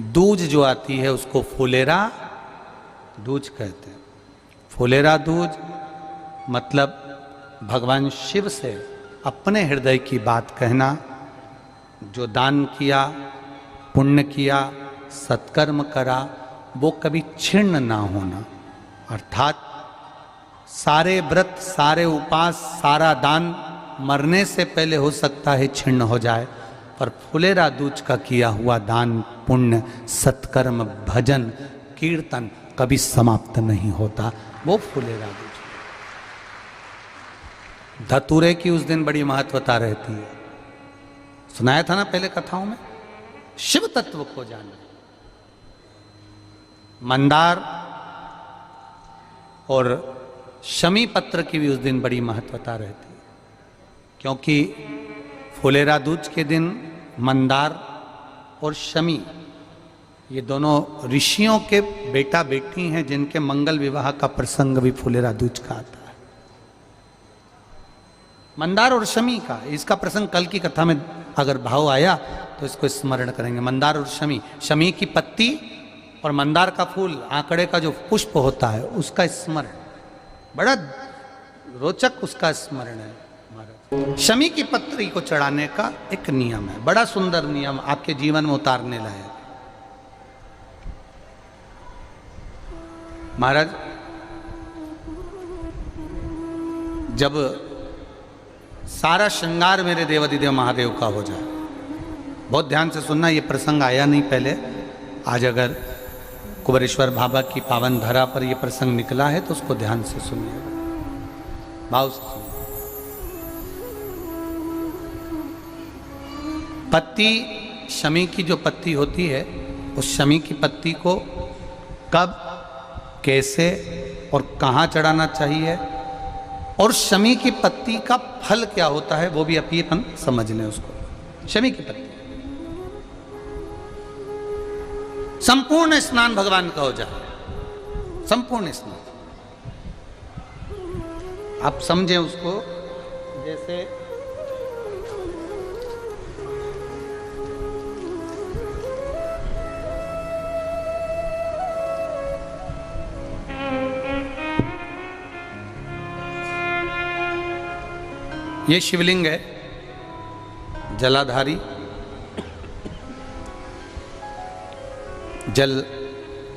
दूज जो आती है उसको फुलेरा दूज कहते हैं। फुलेरा दूज मतलब भगवान शिव से अपने हृदय की बात कहना, जो दान किया, पुण्य किया, सत्कर्म करा, वो कभी क्षीण ना होना। अर्थात सारे व्रत, सारे उपास, सारा दान मरने से पहले हो सकता है छिन्न हो जाए, पर फुलेरा दूज का किया हुआ दान, पुण्य, सत्कर्म, भजन, कीर्तन कभी समाप्त नहीं होता। वो फुलेरा दूज। धतूरे की उस दिन बड़ी महत्वता रहती है। सुनाया था ना पहले कथाओं में, शिव तत्व को जाने। मंदार और शमी पत्र की भी उस दिन बड़ी महत्वता रहती है, क्योंकि फुलेरा दूज के दिन मंदार और शमी ये दोनों ऋषियों के बेटा बेटी हैं, जिनके मंगल विवाह का प्रसंग भी फुलेरा दूज का आता है। मंदार और शमी का इसका प्रसंग कल की कथा में अगर भाव आया तो इसको स्मरण करेंगे। मंदार और शमी, शमी की पत्ती और मंदार का फूल, आंकड़े का जो पुष्प होता है, उसका स्मरण, बड़ा रोचक उसका स्मरण है। शमी की पत्री को चढ़ाने का एक नियम है, बड़ा सुंदर नियम, आपके जीवन में उतारने लायक। महाराज, जब सारा श्रृंगार मेरे देवाधिदेव महादेव का हो जाए, बहुत ध्यान से सुनना, ये प्रसंग आया नहीं पहले, आज अगर कुबेरेश्वर बाबा की पावन धरा पर यह प्रसंग निकला है तो उसको ध्यान से सुनिएगा, भाव से सुनिए। पत्ती, शमी की जो पत्ती होती है, उस शमी की पत्ती को कब, कैसे और कहाँ चढ़ाना चाहिए, और शमी की पत्ती का फल क्या होता है, वो भी अपन समझ लें उसको। शमी की पत्ती, संपूर्ण स्नान भगवान का हो जाए, संपूर्ण स्नान। आप समझें उसको, जैसे ये शिवलिंग है, जलाधारी, जल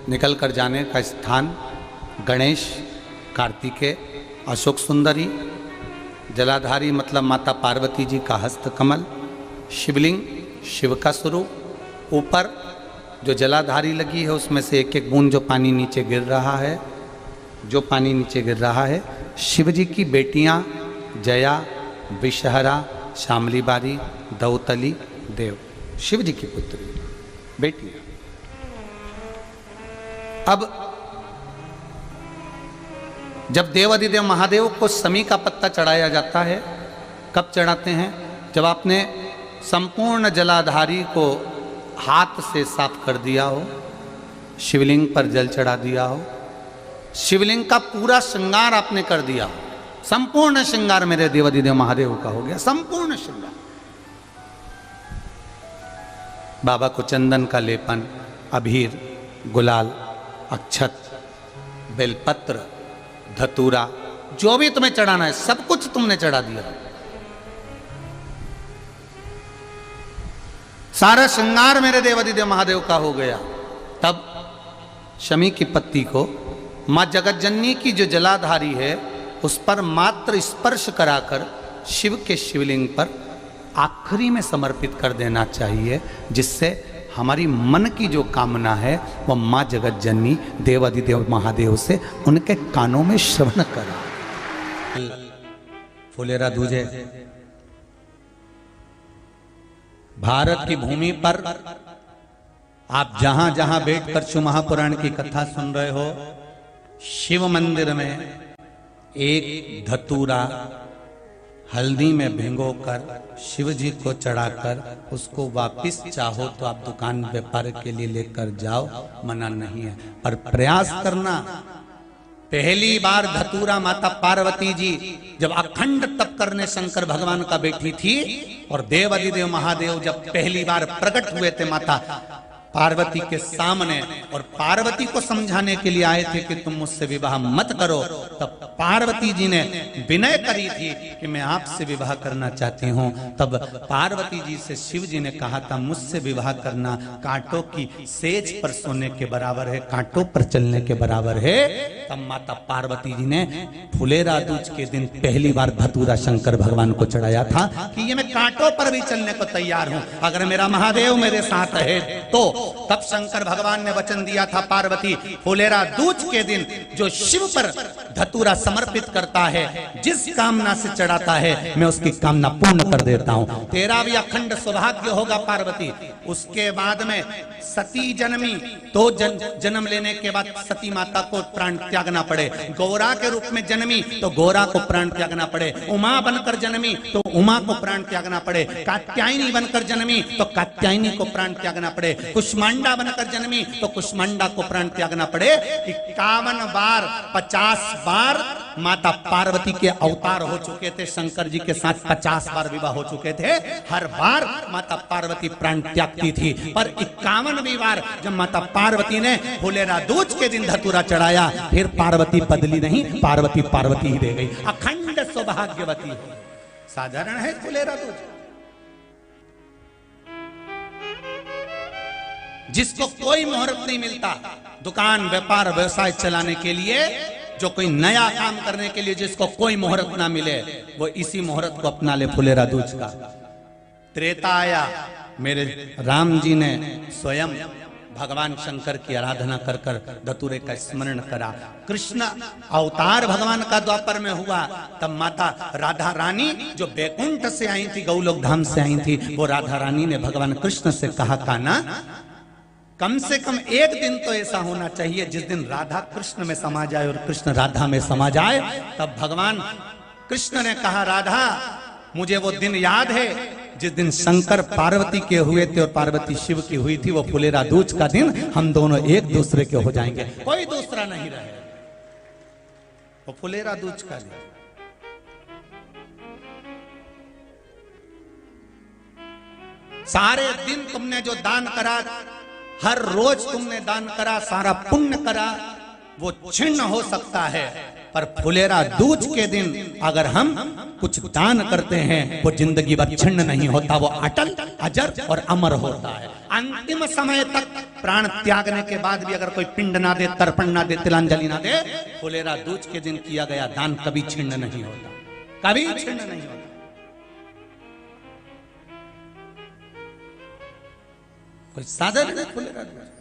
निकल कर जाने का स्थान, गणेश, कार्तिकेय, अशोक सुंदरी, जलाधारी मतलब माता पार्वती जी का हस्तकमल, शिवलिंग, शिव का स्वरूप, ऊपर जो जलाधारी लगी है उसमें से एक एक बूंद जो पानी नीचे गिर रहा है, जो पानी नीचे गिर रहा है, शिव जी की बेटियां जया, विषहरा, शामली बारी, दौतली, देव, शिव जी की पुत्री बेटियां। अब जब देवाधिदेव महादेव को शमी का पत्ता चढ़ाया जाता है, कब चढ़ाते हैं, जब आपने संपूर्ण जलाधारी को हाथ से साफ कर दिया हो, शिवलिंग पर जल चढ़ा दिया हो, शिवलिंग का पूरा श्रृंगार आपने कर दिया हो, संपूर्ण श्रृंगार मेरे देवाधिदेव महादेव का हो गया, संपूर्ण श्रृंगार। बाबा को चंदन का लेपन, अबीर, गुलाल, अक्षत, बेलपत्र, धतूरा, जो भी तुम्हें चढ़ाना है सब कुछ तुमने चढ़ा दिया, सारा श्रृंगार मेरे देवाधिदेव महादेव का हो गया। तब शमी की पत्ती को मां जगत जननी की जो जलाधारी है उस पर मात्र स्पर्श कराकर शिव के शिवलिंग पर आखिरी में समर्पित कर देना चाहिए, जिससे हमारी मन की जो कामना है वह मां जगत जननी देवाधिदेव महादेव से उनके कानों में श्रवण करा। फुलेरा दूजे भारत की भूमि पर आप जहां जहां बैठकर शिव महापुराण की कथा सुन रहे हो, शिव मंदिर में एक धतूरा हल्दी में भिगोकर शिव जी को चढ़ाकर उसको वापिस चाहो तो आप दुकान व्यापार के लिए लेकर जाओ, मना नहीं है, पर प्रयास करना। पहली बार धतूरा माता पार्वती जी जब अखंड तप करने शंकर भगवान का बैठी थी, और देवाधिदेव महादेव जब पहली बार प्रकट हुए थे माता पार्वती के सामने और पार्वती को समझाने के लिए आए थे कि तुम मुझसे विवाह मत करो, तब पार्वती जी ने विनय करी थी कि मैं आपसे विवाह करना चाहती हूँ। तब पार्वती जी से शिव जी ने कहा था मुझसे विवाह करना कांटों की सेज पर सोने के बराबर है, कांटों पर चलने के बराबर है। तब माता पार्वती जी ने फुलेरा दूज के दिन पहली बार धतूरा शंकर भगवान को चढ़ाया था कि ये मैं कांटों पर भी चलने को तैयार हूं, अगर मेरा महादेव मेरे साथ है तो। तब शंकर भगवान ने वचन दिया था पार्वती फुलेरा दूज के दिन जो शिव पर धतूरा समर्पित करता है, जिस कामना से चढ़ाता है मैं उसकी कामना पूर्ण कर देता हूं। तेरा भी अखंड सौभाग्य होगा पार्वती। उसके बाद में सती जन्मी तो जन्म लेने के बाद सती माता को प्राण त्यागना पड़े, गौरा के रूप में जन्मी तो गौरा को प्राण त्यागना पड़े, उमा बनकर जन्मी तो उमा को प्राण त्यागना पड़े, कात्यायनी बनकर जन्मी तो कात्यायनी को प्राण त्यागना पड़े, कुष्मांडा बनकर जन्मी तो कुष्मांडा को प्राण त्यागना पड़े। 51 बार 50 बार माता पार्वती के अवतार हो चुके थे, शंकर जी के साथ 50 बार विवाह हो चुके थे। हर बार माता पार्वती प्राण त्यागती थी, पर 51वीं बार जब माता पार्वती ने फुलेरा दूज के दिन धतूरा चढ़ाया, फिर पार्वती बदली नहीं, पार्वती पार्वती ही रह गई, अखंड सौभाग्यवती है। साधारण है फुलेरा दूज। जिसको कोई मुहूर्त नहीं मिलता दुकान व्यापार व्यवसाय चलाने के लिए, जो कोई नया काम करने के लिए जिसको कोई मुहूर्त ना मिले, वो इसी मुहूर्त को अपना ले फुलेरा दूज का। त्रेता आया, मेरे राम जी ने स्वयं भगवान शंकर की आराधना कर कर धतूरे का स्मरण करा। कृष्ण अवतार भगवान का द्वापर में हुआ, तब माता राधा रानी जो बैकुंठ से आई थी, गौलोक धाम से आई थी, वो राधा रानी ने भगवान कृष्ण से कहा कान्हा कम से कम एक दिन तो ऐसा होना चाहिए जिस दिन राधा कृष्ण में समा जाए और कृष्ण राधा में समा जाए। तब भगवान कृष्ण ने कहा राधा मुझे वो दिन याद है जिस दिन शंकर पार्वती के हुए थे और पार्वती शिव की हुई थी, वो फुलेरा दूज का दिन हम दोनों एक दूसरे के हो जाएंगे, कोई दूसरा नहीं रहे। वो फुलेरा दूज का दिन। सारे दिन तुमने जो दान करा, हर रोज तुमने दान करा, सारा पुण्य करा, वो छिन्न हो सकता है, पर फुलेरा दूज के दिन अगर हम कुछ दान करते हैं वो जिंदगी भर छिन्न नहीं होता, वो अटल अजर और अमर होता है। अंतिम समय तक प्राण त्यागने के बाद भी अगर कोई पिंड ना दे, तर्पण ना दे, तिलांजलि ना दे, फुलेरा दूज के दिन किया गया दान कभी छिन्न नहीं होता, कभी छिन्न नहीं होता। कोई साधन है फुलेरा दूज।